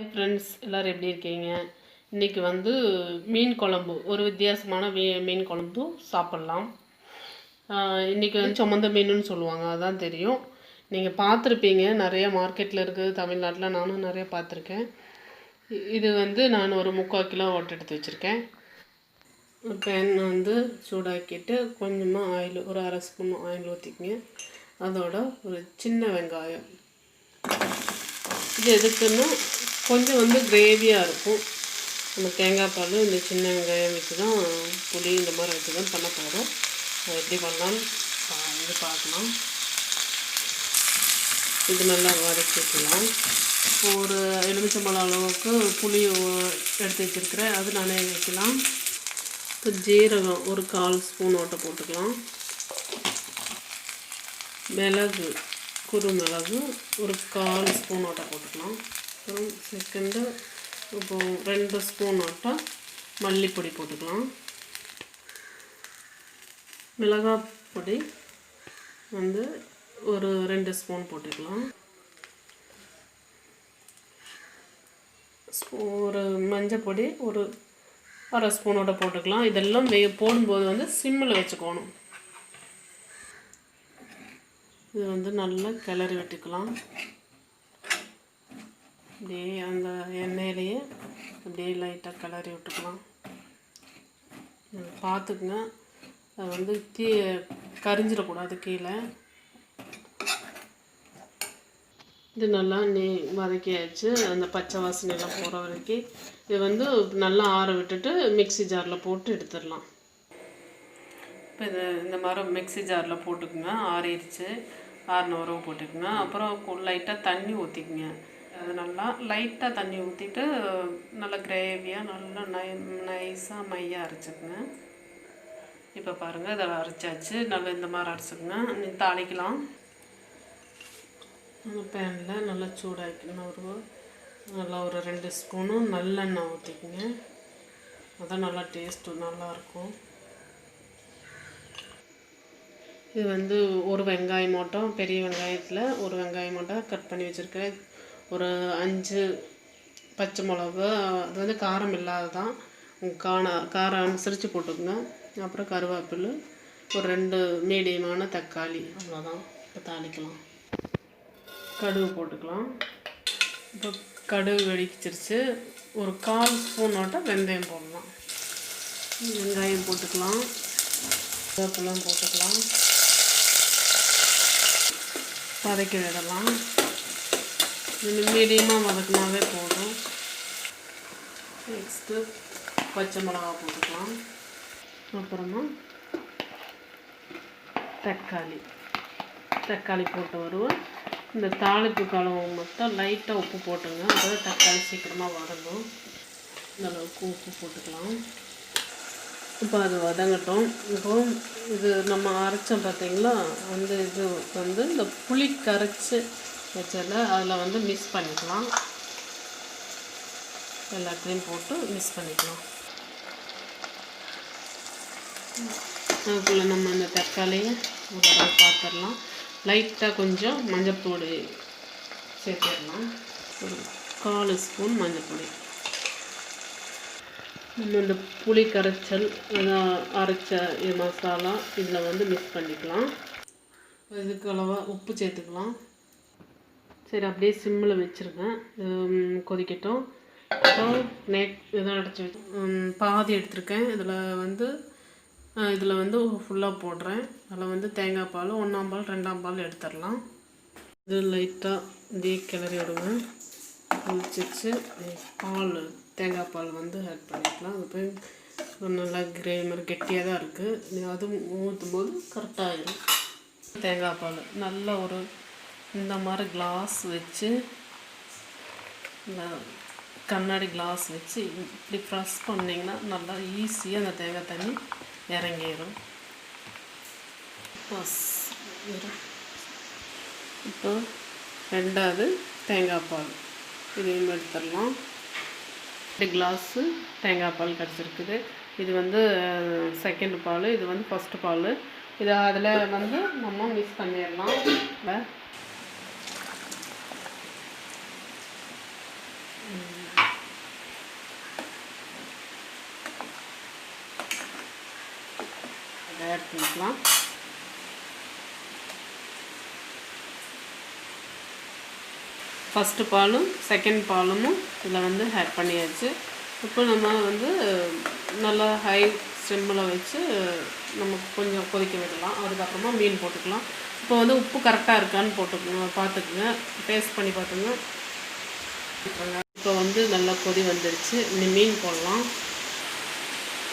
Friends எல்லோரும் எப்படி இருக்கீங்க? இன்றைக்கி வந்து மீன் குழம்பு, ஒரு வித்தியாசமான மீன் குழம்பு சாப்பிட்லாம். இன்றைக்கி வந்து சுமந்த மீனுன்னு சொல்லுவாங்க, அதான் தெரியும். நீங்கள் பார்த்துருப்பீங்க, நிறைய மார்க்கெட்டில் இருக்குது தமிழ்நாட்டில், நானும் நிறைய பார்த்துருக்கேன். இது வந்து நான் ஒரு 3/4 கிலோ எடுத்து வச்சுருக்கேன். பேன் வந்து சூடாக்கிட்டு கொஞ்சமாக ஆயில், ஒரு 1/2 ஸ்பூன் ஆயில் ஊற்றிக்கிங்க. அதோட ஒரு சின்ன வெங்காயம். இது எதுக்குன்னா கொஞ்சம் வந்து கிரேவியாக இருக்கும். நம்ம தேங்காய் பால் இந்த சின்ன வெங்காயம் வச்சு தான், புளி இந்த மாதிரி வச்சு தான் பண்ண போகிறோம். அது எப்படி பண்ணலான்னு வந்து பார்க்கலாம். இது நல்லா வதக்கிக்கலாம். ஒரு எலுமிச்சம்பழம் அளவுக்கு புளி எடுத்து வச்சுருக்கிறேன், அது நானே வைக்கலாம். இப்போ ஜீரகம் ஒரு 1/4 ஸ்பூன் ஓட்ட போட்டுக்கலாம். மிளகு, குறுமிளகு ஒரு 1/4 ஸ்பூன் ஓட்ட போட்டுக்கலாம். அப்புறம் செகண்டு இப்போது 2 ஸ்பூன் ஓட்ட மல்லிப்பொடி போட்டுக்கலாம். மிளகாய் பொடி வந்து ஒரு 2 ஸ்பூன் போட்டுக்கலாம். ஒரு மஞ்சள் பொடி ஒரு 1/2 ஸ்பூனோட போட்டுக்கலாம். இதெல்லாம் போடும்போது வந்து சிம்மில் வச்சுக்கணும். இது வந்து நல்லா கிளறி விட்டுக்கலாம். அப்படியே அந்த எண்ணெயிலேயே அப்படியே லைட்டாக கிளறி விட்டுக்கலாம். பார்த்துக்குங்க, அது வந்து கரிஞ்சிடக்கூடாது கீழே. இது நல்லா வதக்கியாச்சு, அந்த பச்சை வாசனையெல்லாம் போகிற வரைக்கும். இது வந்து நல்லா ஆற விட்டுட்டு மிக்ஸி ஜாரில் போட்டு எடுத்துடலாம். இப்போ இந்த மாதிரி மிக்ஸி ஜாரில் போட்டுக்குங்க. ஆறிடுச்சு, ஆறின உறவு போட்டுக்குங்க. அப்புறம் லைட்டாக தண்ணி ஊற்றிக்குங்க. அது நல்லா லைட்டாக தண்ணி ஊற்றிட்டு நல்லா கிரேவியாக நல்லா நைஸாக மையாக அரைச்சிக்குங்க. இப்போ பாருங்கள், இதை அரைச்சாச்சு. நல்லா இந்த மாதிரி அரைச்சிக்குங்க. தாளிக்கலாம். அந்த பேனில் நல்லா சூடாக்கணும். நல்லா ஒரு 2 ஸ்பூனு நல்லெண்ணெய் ஊற்றிக்குங்க. அதான் நல்லா டேஸ்ட்டு நல்லாயிருக்கும். இது வந்து ஒரு வெங்காயம் மட்டும், பெரிய வெங்காயத்தில் ஒரு வெங்காயம் மட்டும் கட் பண்ணி வச்சுருக்கேன். ஒரு 5 பச்சை மிளகா, அது வந்து காரம் இல்லாததான், காரம் அனுசரித்து போட்டுக்கோங்க. அப்புறம் கருவேப்பிலை, ஒரு 2 மீடியமான தக்காளி, அவ்வளோதான். இப்போ தாளிக்கலாம். கடுகு போட்டுக்கலாம். இப்போ கடுகு வெடிச்சிருச்சு. ஒரு 1/4 ஸ்பூனோட்ட வெந்தயம் போடலாம். வெங்காயம் போட்டுக்கலாம். கருவேப்பிலை போட்டுக்கலாம். வதக்கி விடலாம். மீடியமாக வதக்கினாவே போதும். நெக்ஸ்ட்டு பச்சை மிளகா போட்டுக்கலாம். அப்புறமா தக்காளி போட்டு வருவோம். இந்த தாளிப்பு கலவை மட்டும் லைட்டாக உப்பு போட்டுங்க, அப்போ தக்காளி சீக்கிரமாக வதங்கும். இந்த அளவுக்கு உப்பு போட்டுக்கலாம். இப்போ அது வதங்கட்டும். இப்போது இது நம்ம அரைச்சோம் பார்த்தீங்களா, அந்த இது வந்து இந்த புளி கரைச்சி வச்சல அதில் வந்து மிக்ஸ் பண்ணிக்கலாம். எல்லாத்தையும் போட்டு மிக்ஸ் பண்ணிக்கலாம். அதுக்குள்ளே நம்ம இந்த தக்காளியை ஒரு தடவை பார்த்துடலாம். லைட்டாக கொஞ்சம் மஞ்சள் சேர்த்துடலாம். ஒரு 1/4 ஸ்பூன் மஞ்சள் பொடி. நம்ம இந்த புளி கரைச்சல் அரைச்ச மசாலா இதில் வந்து மிக்ஸ் பண்ணிக்கலாம். இதுக்கு அளவாக உப்பு சேர்த்துக்கலாம். சரி, அப்படியே சிம்மில் வச்சுருங்க, கொதிக்கட்டும். அப்புறம் இதை அடைச்சி பாதி எடுத்துருக்கேன். இதில் வந்து ஃபுல்லாக போடுறேன். அதில் வந்து தேங்காய் பால் 1ஆம் பால் 2ஆம் பால் எடுத்துடலாம். இது லைட்டாக இப்படியே கிளறி விடுங்க. குளிச்சிச்சு. தேங்காய் பால் வந்து ஆட் பண்ணிக்கலாம். அது போய் நல்லா கிரேவி மாதிரி கெட்டியாக தான் இருக்குது. அதுவும் ஊற்றும் போது கரெக்டாகிடும். தேங்காய் பால் நல்லா ஒரு இந்த மாதிரி கிளாஸ் வச்சு, இந்த கண்ணாடி கிளாஸ் வச்சு இப்படி ப்ரெஸ் பண்ணிங்கன்னா நல்லா ஈஸியாக அந்த தேங்காய் தண்ணி இறங்கிடும். இப்போ 2வது தேங்காய் பால் இதையும் எடுத்துடலாம். 2 கிளாஸு தேங்காய் பால் கிடச்சிருக்குது. இது வந்து செகண்ட் பால், இது வந்து ஃபஸ்ட்டு பால். இதை அதில் வந்து நம்ம மிக்ஸ் பண்ணிடலாம். பண்ணிக்கலாம். ஃபஸ்ட்டு பாலும் செகண்ட் பாலும் இதில் வந்து ஆட் பண்ணியாச்சு. இப்போ நம்ம வந்து நல்லா ஹை சிம்மில் வச்சு நம்ம கொஞ்சம் கொதிக்க விடலாம். அதுக்கப்புறமா மீன் போட்டுக்கலாம். இப்போ வந்து உப்பு கரெக்டாக இருக்கான்னு போட்டுக்கோங்க, பார்த்துக்குங்க, டேஸ்ட் பண்ணி பார்த்துங்க. இப்போ வந்து நல்லா கொதி வந்துடுச்சு. இனி மீன் போடலாம்.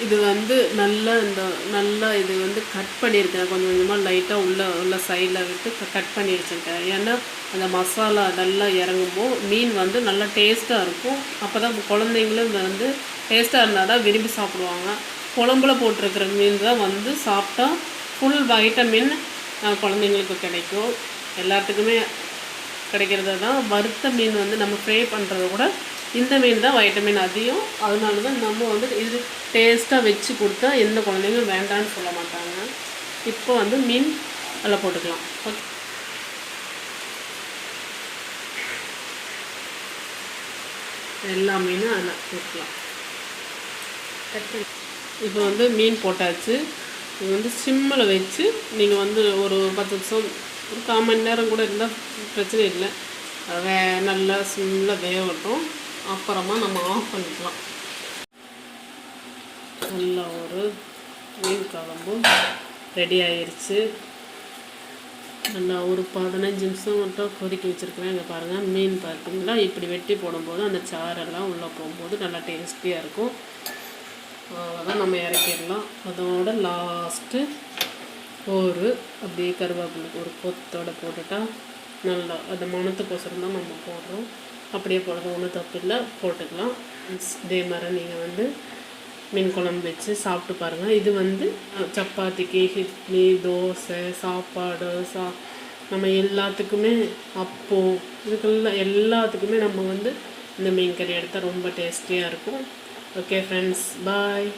இது வந்து நல்லா இது வந்து கட் பண்ணியிருக்கேன், கொஞ்சம் கொஞ்சமாக லைட்டாக உள்ள சைடில் விட்டு கட் பண்ணி வச்சுருக்கேன். ஏன்னா அந்த மசாலா நல்லா இறங்கும்போது மீன் வந்து நல்லா டேஸ்ட்டாக இருக்கும். அப்போ தான் குழந்தைங்களும் வந்து டேஸ்ட்டாக இருந்தால் தான் விரும்பி சாப்பிடுவாங்க. குழம்புல போட்டிருக்கிற மீன் தான் வந்து சாப்பிட்டா ஃபுல் வைட்டமின் குழந்தைங்களுக்கு கிடைக்கும். எல்லாத்துக்குமே கிடைக்கிறது தான். வறுத்த மீன் வந்து நம்ம ஃப்ரை பண்ணுறத கூட இந்த மீன் தான் வைட்டமின் அதிகம். அதனால தான் நம்ம வந்து இது டேஸ்ட்டாக வச்சு கொடுத்தா எந்த குழந்தைங்களும் வேண்டான்னு சொல்ல மாட்டாங்க. இப்போ வந்து மீன் அதில் போட்டுக்கலாம். ஓகே, எல்லா மீனும் அதில் போட்டுக்கலாம். இப்போ வந்து மீன் போட்டாச்சு. இது வந்து சிம்மில் வச்சு நீங்கள் வந்து ஒரு 10 நிமிஷம், ஒரு 1/4 மணி நேரம் கூட இருந்தால் பிரச்சனை இல்லை. நல்லா சிம்மில் வேகட்டும். அப்புறமா நம்ம ஆஃப் பண்ணிக்கலாம். நல்லா ஒரு மீன் குழம்பு ரெடி ஆயிடுச்சு. நல்லா ஒரு 15 நிமிஷம் மட்டும் கொதிக்க வச்சுருக்குறேன். இங்கே பாருங்கள், மீன் பார்த்தீங்களா இப்படி வெட்டி போடும்போது அந்த சாரெல்லாம் உள்ளே போகும்போது நல்லா டேஸ்டியாக இருக்கும். அதான் நம்ம இறக்கிடலாம். அதோட லாஸ்ட்டு அப்படியே கருவேப்பிலை ஒரு கொத்தோடு போட்டுட்டா நல்லா அந்த மணத்துக்கோசரம் தான் நம்ம போடுறோம். அப்படியே போடுறது ஒன்றும் தப்பு இல்லை, போட்டுக்கலாம். இதே மாதிரி நீங்கள் வந்து மீன் குழம்பு வச்சு சாப்பிட்டு பாருங்கள். இது வந்து சப்பாத்திக்கு, இட்லி, தோசை, சாப்பாடு, நம்ம எல்லாத்துக்குமே அப்பம் இதுக்கெல்லாம் எல்லாத்துக்குமே நம்ம வந்து இந்த மீன் கறி எடுத்தால் ரொம்ப டேஸ்டியாக இருக்கும். ஓகே ஃப்ரெண்ட்ஸ், பாய்.